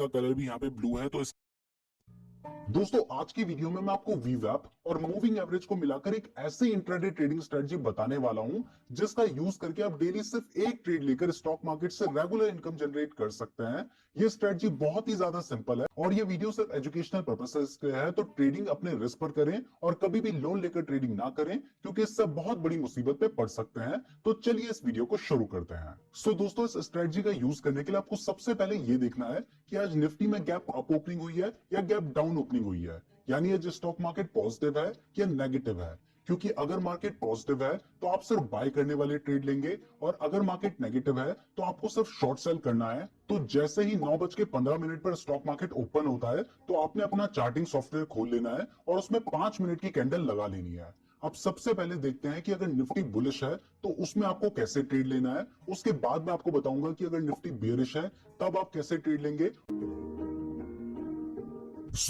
इसका कलर भी यहाँ पे ब्लू है। तो दोस्तों आज की वीडियो में मैं आपको वीवैप और मूविंग एवरेज को मिलाकर एक ऐसे इंट्राडे ट्रेडिंग स्ट्रेटजी बताने वाला हूं जिसका यूज करके आप डेली सिर्फ एक ट्रेड लेकर स्टॉक मार्केट से रेगुलर इनकम जनरेट कर सकते हैं। ये स्ट्रेटजी बहुत ही ज्यादा सिंपल है और ये वीडियो सिर्फ एजुकेशनल पर्पसेस के है, तो ट्रेडिंग अपने रिस्क पर करें और कभी भी लोन लेकर ट्रेडिंग ना करें क्योंकि इससे बहुत बड़ी मुसीबत पे पड़ सकते हैं। तो चलिए इस वीडियो को शुरू करते हैं। दोस्तों इस स्ट्रेटजी का यूज करने के लिए आपको सबसे पहले ये देखना है कि आज निफ्टी में गैप अप ओपनिंग हुई है या गैप डाउन ओपनिंग हुई है, यानी आज स्टॉक मार्केट पॉजिटिव है या नेगेटिव है। क्योंकि अगर मार्केट पॉजिटिव है तो आप सिर्फ बाय करने वाले ट्रेड लेंगे और अगर मार्केट नेगेटिव है तो आपको सिर्फ शॉर्ट सेल करना है। तो जैसे ही 9:15 पर स्टॉक मार्केट ओपन होता है तो आपने अपना चार्टिंग सॉफ्टवेयर खोल लेना है और उसमें 5 मिनट की कैंडल लगा लेनी है। अब सबसे पहले देखते हैं कि अगर निफ्टी बुलिश है तो उसमें आपको कैसे ट्रेड लेना है। उसके बाद मैं आपको बताऊंगा कि अगर निफ्टी बियरिश है तब आप कैसे ट्रेड लेंगे।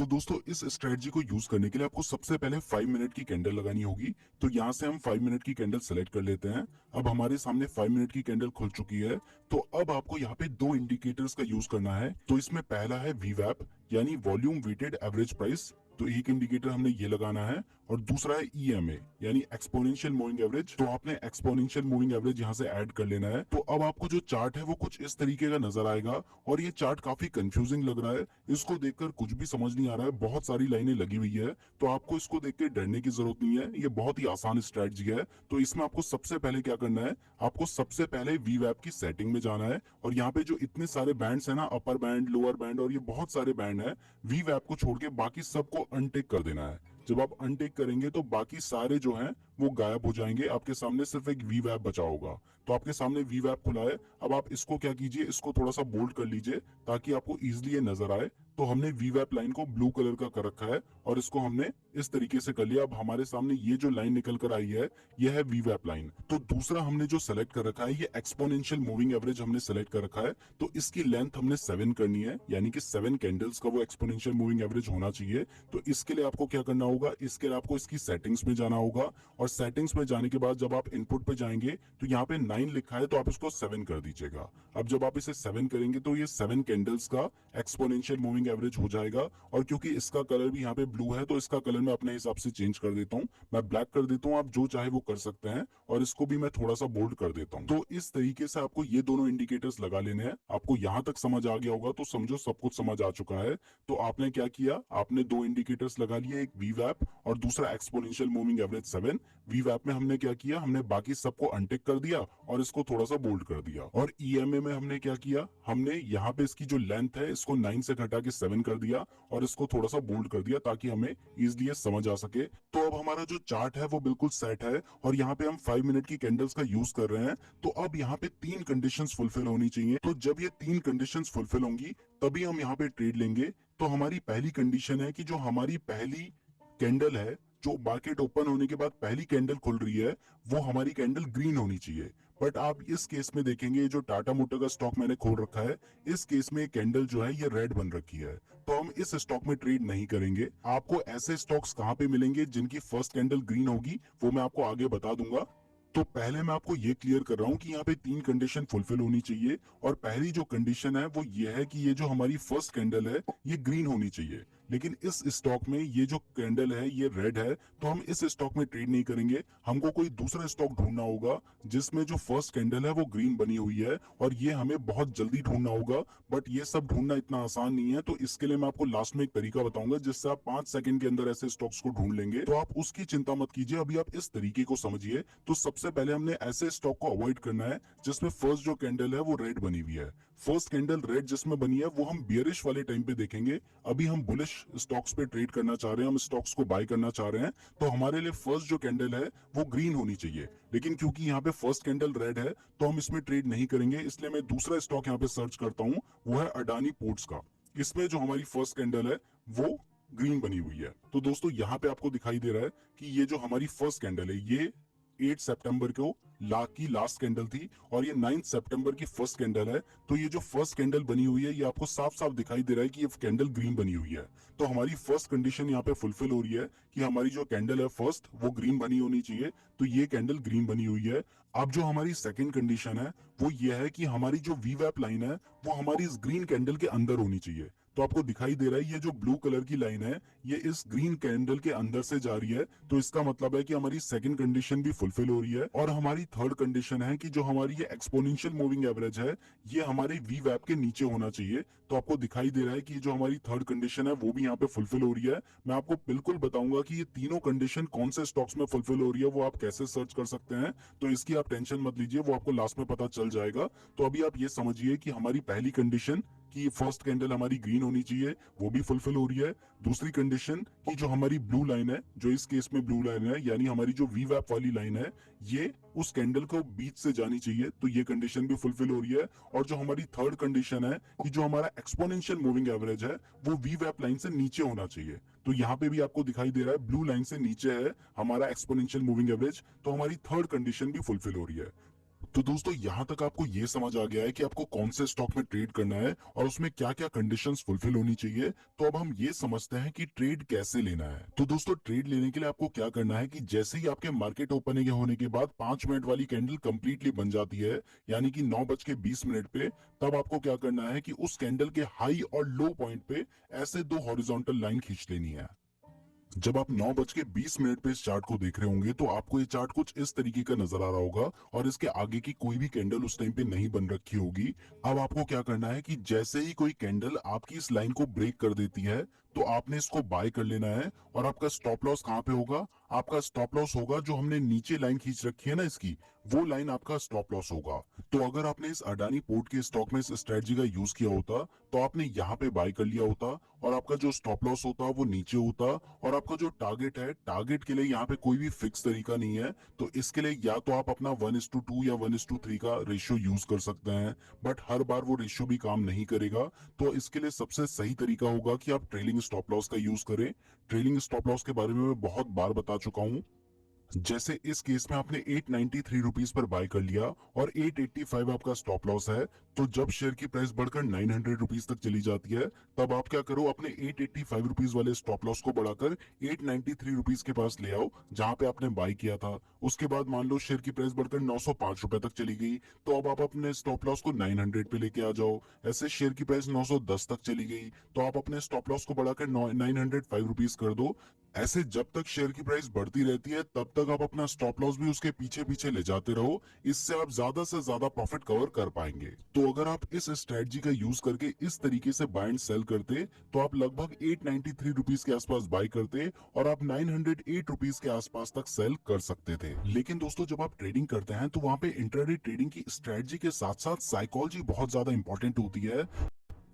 दोस्तों इस स्ट्रेटजी को यूज करने के लिए आपको सबसे पहले 5 मिनट की कैंडल लगानी होगी। तो यहाँ से हम 5 मिनट की कैंडल सेलेक्ट कर लेते हैं। अब हमारे सामने 5 मिनट की कैंडल खुल चुकी है। तो अब आपको यहाँ पे दो इंडिकेटर्स का यूज करना है। तो इसमें पहला है वीवैप यानी वॉल्यूम वेटेड एवरेज प्राइस, तो एक इंडिकेटर हमने ये लगाना है। और दूसरा है ईएमए यानी एक्सपोनेंशियल मूविंग एवरेज, तो आपने एक्सपोनेंशियल मूविंग एवरेज यहाँ से ऐड कर लेना है। तो अब आपको जो चार्ट है वो कुछ इस तरीके का नजर आएगा और ये चार्ट काफी कंफ्यूजिंग लग रहा है। इसको देखकर कुछ भी समझ नहीं आ रहा है, बहुत सारी लाइनें लगी हुई है। तो आपको इसको देख के डरने की जरूरत नहीं है, ये बहुत ही आसान स्ट्रेटजी है। तो इसमें आपको सबसे पहले क्या करना है, आपको सबसे पहले वीवैप की सेटिंग में जाना है और यहाँ पे जो इतने सारे बैंड्स है ना, अपर बैंड लोअर बैंड और ये बहुत सारे बैंड है, वीवैप को छोड़ के बाकी सबको अनटिक कर देना है। जब आप अनटिक करेंगे तो बाकी सारे जो हैं वो गायब हो जाएंगे, आपके सामने सिर्फ एक वीवैप बचा होगा। तो आपके सामने वीवैप खुला है। अब आप इसको क्या कीजिए, इसको थोड़ा सा बोल्ड कर लीजिए ताकि आपको इजीली ये नजर आए। तो हमने वीवैप लाइन को ब्लू कलर का कर रखा है और इसको हमने इस तरीके से कर लिया। अब हमारे सामने ये जो लाइन निकल कर आई है ये है वीवैप लाइन। तो दूसरा हमने जो सेलेक्ट कर रखा है ये एक्सपोनेंशियल मूविंग एवरेज हमने सेलेक्ट कर रखा है। तो इसकी लेंथ हमने 7 करनी है, यानी कि 7 कैंडल्स का वो एक्सपोनेंशियल मूविंग एवरेज होना चाहिए। तो इसके लिए आपको क्या करना होगा, इसके लिए आपको इसकी सेटिंग्स में जाना होगा और सेटिंग्स में जाने के बाद जब आप इनपुट पे जाएंगे तो यहाँ पे 9 लिखा है, तो आप इसको 7 कर दीजिएगा। अब जब आप इसे 7 करेंगे तो ये 7 कैंडल्स का एक्सपोनेंशियल मूविंग एवरेज हो जाएगा। और क्योंकि इसका कलर भी यहाँ पे ब्लू है तो इसका कलर मैं अपने हिसाब से चेंज कर देता हूँ, मैं ब्लैक कर देता हूँ, आप जो चाहे वो कर सकते हैं। और इसको भी मैं थोड़ा सा बोल्ड कर देता हूँ। तो इस तरीके से आपको ये दोनों इंडिकेटर्स लगा लेने हैं। आपको यहाँ तक समझ आ गया होगा तो समझो सब कुछ समझ आ चुका है। तो आपने क्या किया, आपने दो इंडिकेटर्स लगा लिए, एक वीवैप और दूसरा एक्सपोनेंशियल मूविंग एवरेज 7। वीवैप में हमने क्या किया, हमने बाकी सबको अनटिक कर दिया और इसको थोड़ा सा बोल्ड कर दिया। और ईएमए में हमने क्या किया, हमने यहाँ पे इसकी जो लेंथ है इसको 9 से घटा के 7 कर दिया और इसको थोड़ा सा बोल्ड कर दिया ताकि हमें इजिली ये समझ आ सके। तो अब हमारा जो चार्ट है वो बिल्कुल सेट है और यहाँ पे हम 5 मिनट की कैंडल्स का यूज कर रहे हैं। तो अब यहाँ पे 3 कंडीशंस फुलफिल होनी चाहिए। तो जब ये 3 कंडीशंस फुलफिल होंगी तभी हम यहाँ पे ट्रेड लेंगे। तो हमारी पहली कंडीशन है कि जो हमारी पहली कैंडल है, जो मार्केट ओपन होने के बाद पहली कैंडल खुल रही है, वो हमारी कैंडल ग्रीन होनी चाहिए। बट आप इस केस में देखेंगे जो टाटा मोटर का स्टॉक मैंने खोल रखा है, इस केस में कैंडल जो है ये रेड बन रखी है। तो हम इस स्टॉक में ट्रेड नहीं करेंगे। आपको ऐसे स्टॉक्स कहाँ पे मिलेंगे जिनकी फर्स्ट कैंडल ग्रीन होगी वो मैं आपको आगे बता दूंगा। तो पहले मैं आपको ये क्लियर कर रहा हूँ कि यहाँ पे 3 कंडीशन फुलफिल होनी चाहिए और पहली जो कंडीशन है वो ये है कि ये जो हमारी फर्स्ट कैंडल है ये ग्रीन होनी चाहिए। लेकिन इस स्टॉक में ये जो कैंडल है ये रेड है, तो हम इस स्टॉक में ट्रेड नहीं करेंगे। हमको कोई दूसरा स्टॉक ढूंढना होगा जिसमें जो फर्स्ट कैंडल है वो ग्रीन बनी हुई है और ये हमें बहुत जल्दी ढूंढना होगा। बट ये सब ढूंढना इतना आसान नहीं है, तो इसके लिए मैं आपको लास्ट में एक तरीका बताऊंगा जिससे आप 5 सेकंड के अंदर ऐसे स्टॉक्स को ढूंढ लेंगे। तो आप उसकी चिंता मत कीजिए, अभी आप इस तरीके को समझिए। तो सबसे पहले हमने ऐसे स्टॉक को अवॉइड करना है जिसमें फर्स्ट जो कैंडल है वो रेड बनी हुई है। फर्स्ट कैंडल रेड जिसमें बनी है वो हम बियरिश वाले टाइम पे देखेंगे। अभी हम बुलिश स्टॉक्स पे ट्रेड करना चाह रहे हैं, हम स्टॉक्स को बाय करना चाह रहे हैं। तो हमारे लिए फर्स्ट जो कैंडल है वो ग्रीन होनी चाहिए। लेकिन क्योंकि यहाँ पे फर्स्ट कैंडल रेड है तो हम इसमें ट्रेड नहीं करेंगे, इसलिए मैं दूसरा स्टॉक यहाँ पे सर्च करता हूँ, वो है अडानी पोर्ट्स का। इसमें जो हमारी फर्स्ट कैंडल है वो ग्रीन बनी हुई है। तो दोस्तों यहाँ पे आपको दिखाई दे रहा है कि ये जो हमारी फर्स्ट कैंडल है ये 8 सितंबर को की लास्ट कैंडल थी और ये 9 सितंबर की फर्स्ट कैंडल है। तो ये जो फर्स्ट कैंडल बनी हुई है ये आपको साफ साफ दिखाई दे रहा है कि ये कैंडल ग्रीन बनी हुई है। तो हमारी फर्स्ट कंडीशन यहाँ पे फुलफिल हो रही है कि हमारी जो कैंडल है फर्स्ट वो ग्रीन बनी होनी चाहिए। तो ये कैंडल ग्रीन बनी हुई है। अब जो हमारी सेकंड कंडीशन है वो ये है कि हमारी जो वीवैप लाइन है वो हमारी इस ग्रीन कैंडल के अंदर होनी चाहिए। तो आपको दिखाई दे रहा है ये जो ब्लू कलर की लाइन है ये इस ग्रीन कैंडल के अंदर से जा रही है, तो इसका मतलब है कि हमारी सेकंड कंडीशन भी फुलफिल हो रही है। और हमारी थर्ड कंडीशन है कि जो हमारी ये एक्सपोनेंशियल मूविंग एवरेज है ये हमारे वी वैप के नीचे होना चाहिए। तो आपको दिखाई दे रहा है कि जो हमारी थर्ड कंडीशन है वो भी यहाँ पे फुलफिल हो रही है। मैं आपको बिल्कुल बताऊंगा कि ये तीनों कंडीशन कौन से स्टॉक्स में फुलफिल हो रही है, वो आप कैसे सर्च कर सकते हैं। तो इसकी आप टेंशन मत लीजिए, वो आपको लास्ट में पता चल जाएगा। तो अभी आप ये समझिए कि हमारी पहली कंडीशन कि फर्स्ट कैंडल हमारी ग्रीन होनी चाहिए, वो भी फुलफिल हो रही है। दूसरी कंडीशन कि जो हमारी ब्लू लाइन है, जो इस केस में ब्लू लाइन है यानी हमारी जो वी वैप वाली लाइन है, ये उस कैंडल को बीच से जानी चाहिए, तो ये कंडीशन भी फुलफिल हो रही है। और जो हमारी थर्ड कंडीशन है कि जो हमारा एक्सपोनेंशियल मूविंग एवरेज है वो वी वैप लाइन से नीचे होना चाहिए। तो यहाँ पे भी आपको दिखाई दे रहा है ब्लू लाइन से नीचे है हमारा एक्सपोनेंशियल मूविंग एवरेज, तो हमारी थर्ड कंडीशन भी फुलफिल हो रही है। तो दोस्तों यहाँ तक आपको ये समझ आ गया है कि आपको कौन से स्टॉक में ट्रेड करना है और उसमें क्या क्या कंडीशंस फुलफिल होनी चाहिए। तो अब हम ये समझते हैं कि ट्रेड कैसे लेना है। तो दोस्तों ट्रेड लेने के लिए आपको क्या करना है कि जैसे ही आपके मार्केट ओपनिंग होने के बाद 5 मिनट वाली कैंडल कंप्लीटली बन जाती है यानी कि 9:20 पे, तब आपको क्या करना है कि उस कैंडल के हाई और लो पॉइंट पे ऐसे दो हॉरिजॉन्टल लाइन खींच लेनी है। जब आप 9:20 पे इस चार्ट को देख रहे होंगे तो आपको ये चार्ट कुछ इस तरीके का नजर आ रहा होगा और इसके आगे की कोई भी कैंडल उस टाइम पे नहीं बन रखी होगी। अब आपको क्या करना है कि जैसे ही कोई कैंडल आपकी इस लाइन को ब्रेक कर देती है तो आपने इसको बाय कर लेना है। और आपका स्टॉप लॉस कहाँ पे होगा? आपका स्टॉप लॉस होगा जो हमने नीचे लाइन खींच रखी है ना इसकी, वो लाइन आपका स्टॉप लॉस होगा। तो अगर आपने इस अडानी पोर्ट के स्टॉक में इस स्ट्रेटजी का यूज किया होता तो आपने यहाँ पे बाय कर लिया होता और आपका जो स्टॉप लॉस होता वो नीचे होता। और आपका जो टारगेट है, टारगेट के लिए यहाँ पे कोई भी फिक्स तरीका नहीं है। तो इसके लिए या तो आप अपना 1:2 या 1:3 का रेशियो यूज कर सकते हैं, बट हर बार वो रेशियो भी काम नहीं करेगा। तो इसके लिए सबसे सही तरीका होगा कि आप ट्रेलिंग स्टॉप लॉस का यूज करें। ट्रेलिंग स्टॉप लॉस के बारे में मैं बहुत बार बता चुका हूँ। जैसे इस केस में आपने 893 रुपीज पर बाय कर लिया और 885 आपका स्टॉप लॉस है, तो जब शेयर की प्राइस बढ़कर 900 रुपीज तक चली जाती है तब आप क्या करो, अपने 885 रुपीज वाले स्टॉप लॉस को बढ़ाकर 893 रुपीज के पास ले आओ जहां पे आपने बाय किया था। उसके बाद मान लो शेयर की प्राइस बढ़कर 905 रुपए तक चली गई, तो अब आप अपने स्टॉप लॉस को 900 पे लेके आ जाओ। ऐसे शेयर की प्राइस 910 तक चली गई तो आप अपने स्टॉप लॉस को बढ़ाकर 905 रुपीज कर दो। ऐसे जब तक शेयर की प्राइस बढ़ती रहती है तब तक आप अपना स्टॉप लॉस भी उसके पीछे पीछे ले जाते रहो। इससे आप ज्यादा से ज्यादा प्रॉफिट कवर कर पाएंगे। तो अगर आप इस स्ट्रेटजी का यूज करके इस तरीके से बाय एंड सेल करते तो आप लगभग 893 रुपीज के आसपास बाय करते और आप 908 रुपीज के आसपास तक सेल कर सकते थे। लेकिन दोस्तों जब आप ट्रेडिंग करते हैं तो वहां पे इंट्राडे ट्रेडिंग की स्ट्रेटजी के साथ साथ साइकोलॉजी बहुत ज्यादा इंपॉर्टेंट होती है।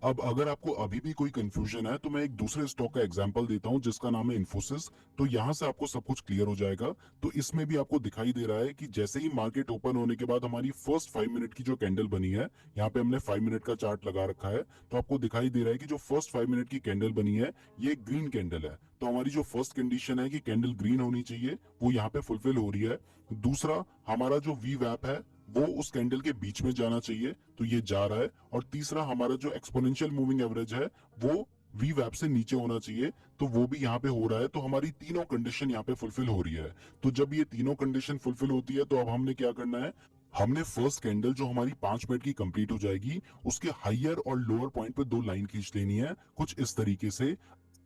अब अगर आपको अभी भी कोई कंफ्यूजन है तो मैं एक दूसरे स्टॉक का एग्जांपल देता हूं जिसका नाम है इन्फोसिस। तो यहां से आपको सब कुछ क्लियर हो जाएगा। तो इसमें भी आपको दिखाई दे रहा है कि जैसे ही मार्केट ओपन होने के बाद हमारी फर्स्ट 5 मिनट की जो कैंडल बनी है, यहाँ पे हमने 5 मिनट का चार्ट लगा रखा है, तो आपको दिखाई दे रहा है कि जो फर्स्ट 5 मिनट की कैंडल बनी है ये ग्रीन कैंडल है। तो हमारी जो फर्स्ट कंडीशन है कि कैंडल ग्रीन होनी चाहिए वो यहाँ पे फुलफिल हो रही है। दूसरा, हमारा जो वी वैप है वो उस कैंडल के बीच में जाना चाहिए, तो ये जा रहा है। और तीसरा, हमारा जो एक्सपोनेंशियल मूविंग एवरेज है वो वी वैप से नीचे होना चाहिए, तो वो भी यहाँ पे हो रहा है। तो हमारी तीनों कंडीशन यहाँ पे फुलफिल हो रही है। तो जब ये तीनों कंडीशन फुलफिल होती है तो अब हमने क्या करना है, हमने फर्स्ट कैंडल जो हमारी 5 मिनट की कंप्लीट हो जाएगी उसके हायर और लोअर पॉइंट पे दो लाइन खींच लेनी है कुछ इस तरीके से।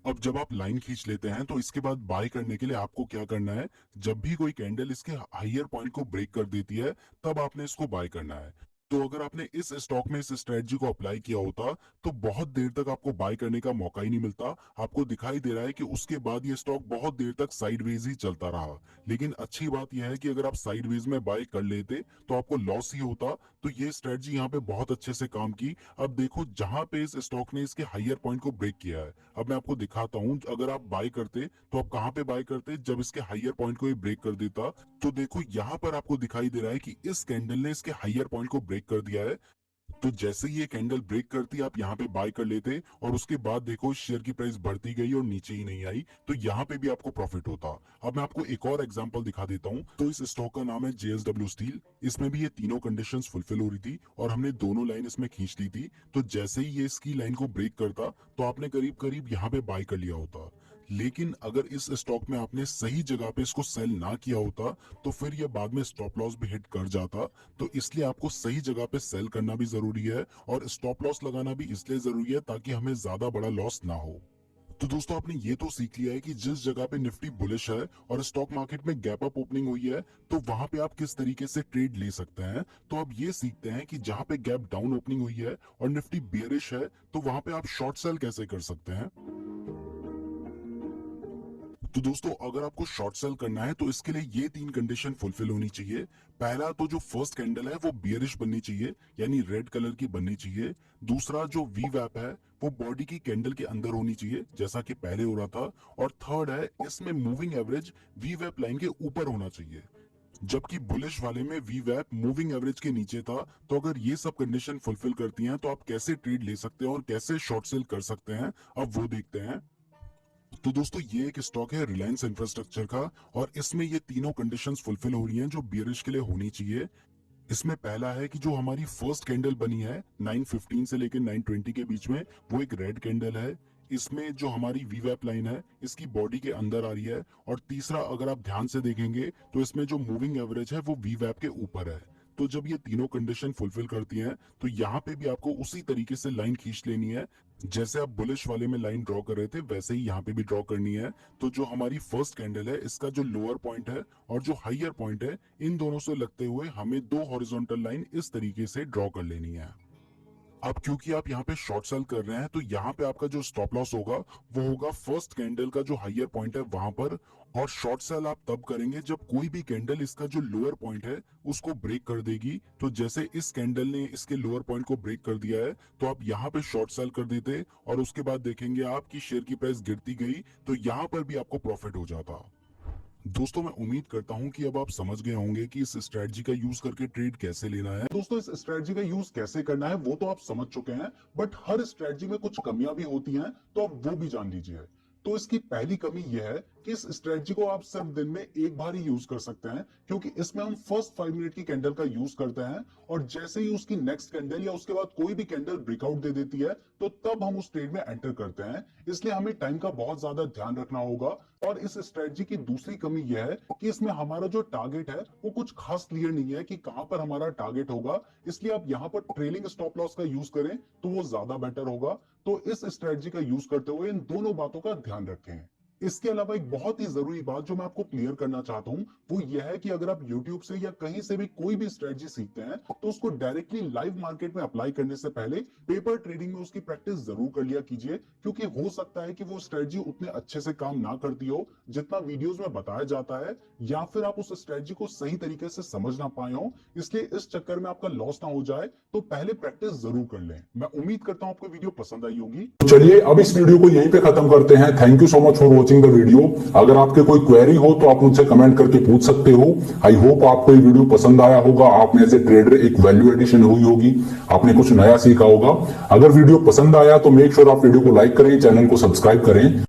अब जब आप लाइन खींच लेते हैं तो इसके बाद बाय करने के लिए आपको क्या करना है, जब भी कोई कैंडल इसके हायर पॉइंट को ब्रेक कर देती है तब आपने इसको बाय करना है। तो अगर आपने इस स्टॉक में इस स्ट्रेटजी को अप्लाई किया होता तो बहुत देर तक आपको बाय करने का मौका ही नहीं मिलता। आपको दिखाई दे रहा है कि उसके बाद ये स्टॉक बहुत देर तक साइडवेज ही चलता रहा। लेकिन अच्छी बात यह है कि अगर आप साइडवेज में बाय कर लेते तो आपको लॉस ही होता। तो ये स्ट्रेटजी यहाँ पे बहुत अच्छे से काम की। अब देखो जहां पे इस स्टॉक ने इसके हायर पॉइंट को ब्रेक किया है, अब मैं आपको दिखाता हूँ। अगर आप बाय करते तो आप कहाँ पे बाय करते, जब इसके हायर पॉइंट को ये ब्रेक कर देता। तो देखो यहाँ पर आपको दिखाई दे रहा है कि इस कैंडल ने इसके हायर पॉइंट को ब्रेक कर दिया है। तो जैसे ही ये कैंडल ब्रेक करती आप यहाँ पे बाय कर लेते और उसके बाद देखो शेयर की प्राइस बढ़ती गई और नीचे ही नहीं आई, तो यहाँ पे भी आपको प्रॉफिट होता। अब मैं आपको एक और एग्जांपल दिखा देता हूँ। तो इस स्टॉक का नाम है जेएसडब्ल्यू स्टील। इसमें भी ये तीनों कंडीशंस फुलफिल हो रही थी और हमने दोनों लाइन इसमें खींच ली थी। तो जैसे ही ये इसकी लाइन को ब्रेक करता तो आपने करीब करीब यहाँ पे बाय कर लिया होता। लेकिन अगर इस स्टॉक में आपने सही जगह पे इसको सेल ना किया होता तो फिर ये बाद में स्टॉप लॉस भी हिट कर जाता। तो इसलिए आपको सही जगह पे सेल करना भी जरूरी है और स्टॉप लॉस लगाना भी इसलिए जरूरी है ताकि हमें ज्यादा बड़ा लॉस ना हो। तो दोस्तों आपने ये तो सीख लिया है कि जिस जगह पे निफ्टी बुलिश है और स्टॉक मार्केट में गैप अप ओपनिंग हुई है तो वहां पे आप किस तरीके से ट्रेड ले सकते हैं। तो अब ये सीखते हैं कि जहां पे गैप डाउन ओपनिंग हुई है और निफ्टी बेयरिश है तो वहां पे आप शॉर्ट सेल कैसे कर सकते हैं। तो दोस्तों अगर आपको शॉर्ट सेल करना है तो इसके लिए ये 3 कंडीशन फुलफिल होनी चाहिए। पहला तो जो फर्स्ट कैंडल है वो बियरिश बननी चाहिए यानी रेड कलर की बननी चाहिए। दूसरा जो वी वैप है वो बॉडी की कैंडल के अंदर होनी चाहिए जैसा कि पहले हो रहा था। और थर्ड है इसमें मूविंग एवरेज वी वैप लाइन के ऊपर होना चाहिए, जबकि बुलिश वाले में वी वैप मूविंग एवरेज के नीचे था। तो अगर ये सब कंडीशन फुलफिल करती हैं तो आप कैसे ट्रेड ले सकते हैं और कैसे शॉर्ट सेल कर सकते हैं अब वो देखते हैं। तो दोस्तों ये एक स्टॉक है रिलायंस इंफ्रास्ट्रक्चर का और इसमें ये तीनों कंडीशंस फुलफिल हो रही हैं जो बियरिश के लिए होनी चाहिए। इसमें पहला है कि जो हमारी फर्स्ट कैंडल बनी है 915 से लेकर 920 के बीच में वो एक रेड कैंडल है। इसमें जो हमारी वीवैप लाइन है इसकी बॉडी के अंदर आ रही है। और तीसरा अगर आप ध्यान से देखेंगे तो इसमें जो मूविंग एवरेज है वो वीवैप के ऊपर है। तो जब ये तीनों कंडीशन फुलफिल करती हैं तो यहाँ पे भी आपको उसी तरीके से लाइन खींच लेनी है जैसे आप बुलिश वाले में लाइन ड्रॉ कर रहे थे वैसे ही यहाँ पे भी ड्रॉ करनी है। तो जो हमारी फर्स्ट कैंडल है इसका जो लोअर पॉइंट है और जो हाइयर पॉइंट है इन दोनों से लगते हुए हमें 2 हॉरिजॉन्टल लाइन इस तरीके से ड्रॉ कर लेनी है। अब क्योंकि आप यहाँ पे शॉर्ट सेल कर रहे हैं तो यहाँ पे आपका जो स्टॉप लॉस होगा वो होगा फर्स्ट कैंडल का जो हाइयर पॉइंट है वहां पर। और शॉर्ट सेल आप तब करेंगे जब कोई भी कैंडल इसका जो लोअर पॉइंट है उसको ब्रेक कर देगी। तो जैसे इस कैंडल ने इसके लोअर पॉइंट को ब्रेक कर दिया है तो आप यहाँ पे शॉर्ट सेल कर देते और उसके बाद देखेंगे आपकी शेयर की प्राइस गिरती गई तो यहाँ पर भी आपको प्रॉफिट हो जाता। दोस्तों मैं उम्मीद करता हूं कि अब आप समझ गए होंगे कि इस स्ट्रेटजी का यूज करके ट्रेड कैसे लेना है। दोस्तों इस स्ट्रेटजी का यूज कैसे करना है वो तो आप समझ चुके हैं, बट हर स्ट्रेटजी में कुछ कमियां भी होती हैं तो आप वो भी जान लीजिए। तो इसकी पहली कमी यह है कि इस स्ट्रेटजी को आप सिर्फ दिन में एक बार ही यूज कर सकते हैं क्योंकि इसमें हम फर्स्ट 5 मिनट की कैंडल का यूज करते हैं और जैसे ही उसकी नेक्स्ट कैंडल या उसके बाद कोई भी कैंडल ब्रेकआउट दे देती है तो तब हम उस ट्रेड में एंटर करते हैं। इसलिए हमें टाइम का बहुत ज्यादा ध्यान रखना होगा। और इस स्ट्रेटजी की दूसरी कमी यह है कि इसमें हमारा जो टारगेट है वो कुछ खास क्लियर नहीं है कि कहां पर हमारा टारगेट होगा। इसलिए आप यहाँ पर ट्रेलिंग स्टॉप लॉस का यूज करें तो वो ज्यादा बेटर होगा। तो इस स्ट्रेटजी का यूज करते हुए इन दोनों बातों का ध्यान रखें। इसके अलावा एक बहुत ही जरूरी बात जो मैं आपको क्लियर करना चाहता हूं वो यह है कि अगर आप YouTube से या कहीं से भी कोई भी स्ट्रेटजी सीखते हैं तो उसको डायरेक्टली लाइव मार्केट में अप्लाई करने से पहले पेपर ट्रेडिंग में उसकी प्रैक्टिस जरूर कर लिया कीजिए क्योंकि हो सकता है कि वो स्ट्रेटजी उतने अच्छे से काम ना करती हो जितना वीडियोस में बताया जाता है, या फिर आप उस स्ट्रेटजी को सही तरीके से समझ ना पाए हो। इसलिए इस चक्कर में आपका लॉस ना हो जाए तो पहले प्रैक्टिस जरूर कर लें। मैं उम्मीद करता हूं आपको वीडियो पसंद आई होगी। चलिए अब इस वीडियो को यहीं पे खत्म करते हैं। Thank you so much for watching the video. अगर आपके कोई क्वेरी हो तो आप मुझसे कमेंट करके पूछ सकते हो। आई होप आपको ये वीडियो पसंद आया होगा। आप में एज ए ट्रेडर एक वैल्यू एडिशन हुई होगी, आपने कुछ नया सीखा होगा। अगर वीडियो पसंद आया तो मेक श्योर आप वीडियो को लाइक करें, चैनल को सब्सक्राइब करें।